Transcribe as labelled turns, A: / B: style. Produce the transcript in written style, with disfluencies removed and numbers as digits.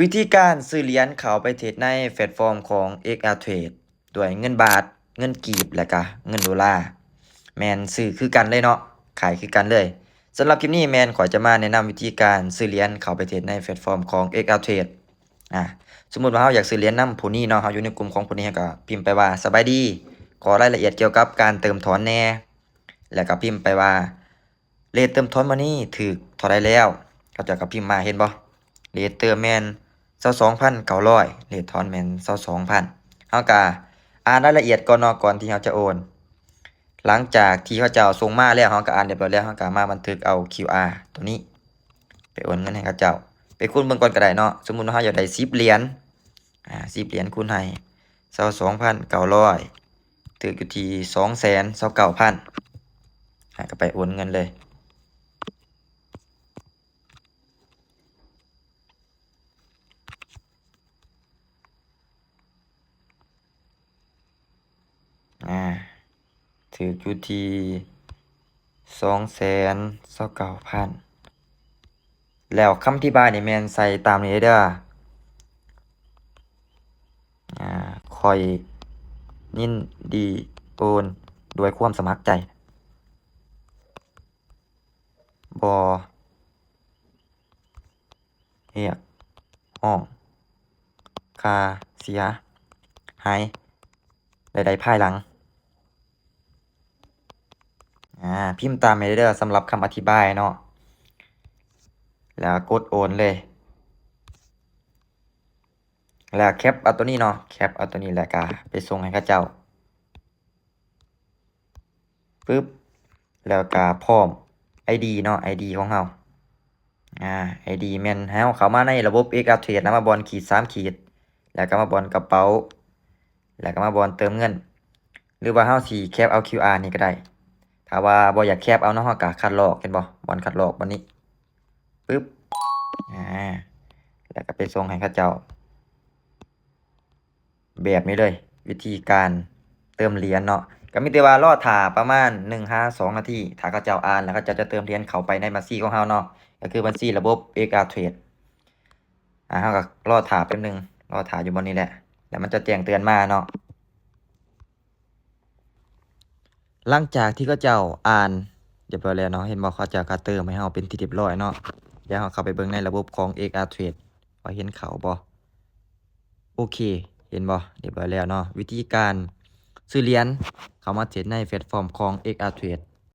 A: วิธีการซื้อเหรียญเข้าไปเทรดในแพลตฟอร์มของ XR Trade ด้วยเงินบาทเงินกีบและก็เงินดอลลาร์แม่นซื้อคือกันเลยเนาะขายคือกันเลยสำหรับคลิปนี้แม่นขอยจะมาแนะนำวิธีการซื้อเหรียญเข้าไปเทรดในแพลตฟอร์มของ XR Trade อ่าสมมุติว่าเราอยากซื้อเหรียญนำผู้นี้เนาะเราอยู่ในกลุ่มของผู้นี้เราก็พิมพ์ไปว่าสบายดีขอรายละเอียดเกี่ยวกับการเติมถอนแหน่แล้วก็พิมพ์ไปว่าเรทเติมถอนมานี่ถูกเท่าใดแล้วเขาจะก็พิมพ์มาเห็นบ่เรทเติมแม่น 22,900เลททอนแม่น22,000เฮาก็อ่านรายละเอียดก่อนเนาะก่อนที่เฮาจะโอนหลังจากที่เขาเจ้าส่งมาแล้วเฮาก็อ่านเรียบร้อยแล้วเฮาก็มาบันทึกเอา QR ตัวนี้ไปโอนเงินให้เขาเจ้าไปคูณเบิ่งก่อนก็ได้เนาะสมมุติว่าเฮาอยากได้10เหรียญ10เหรียญคูณให้22,900ถูกอยู่ที่229,000ก็ไปโอนเงินเลยถูกอยู่ที่229,000แล้วคำอธิบายนี่แม่นใส่ตามนี้เด้อคอยยินดีโอนด้วยความสมัครใจบ่เรียกร้องค่าเสียหายใดๆภายหลังพิมพ์ตามนี้เด้อสำหรับคำอธิบายเนาะแล้วกดโอนเลยแล้วแคปเอาตัวนี้เนาะแคปเอาตัวนี้แล้วก็ไปส่งให้เขาเจ้าปึ๊บแล้วก็พร้อม ID เนาะ ID ของเราID แม่นให้เราเข้ามาในระบบ XR Trade นะมาบอลขีด3ขีดแล้วก็มาบอลกระเป๋าแล้วก็มาบอลเติมเงินหรือว่าเราสิแคปเอา QR นี่ก็ได้ถ้าว่าบ่อยากแคปเอาเนาะเราก็คัดลอกเห็นบ่บอลคัดลอกบัดนี้ปึ๊บแล้วก็ไปส่งให้เขาเจ้าแบบนี้เลยวิธีการเติมเหรียญเนาะก็มีแต่ว่ารอท่าประมาณ1-2นาทีถ้าเขาเจ้าอ่านแล้วเขาเจ้าจะเติมเหรียญเข้าไปในบัญชีของเราเนาะก็คือบัญชีระบบ XR Trade เราก็รอท่าแป๊บนึงรอท่าอยู่บนนี้แหละแล้วมันจะแจ้งเตือนมาเนาะหลังจากที่เขาเจ้าอ่านเรียบร้อยแล้วเนาะเห็นบ่เขาเจ้าก็เติมให้เราเป็นที่เรียบร้อยเนาะเดี๋ยวเราเข้าไปเบิ่งในระบบของ XR Trade ว่าเห็นเขาบ่โอเคเห็นบ่เรียบร้อยแล้วเนาะวิธีการซื้อเหรียญเข้ามาเทรดในแพลตฟอร์มของ XR Trade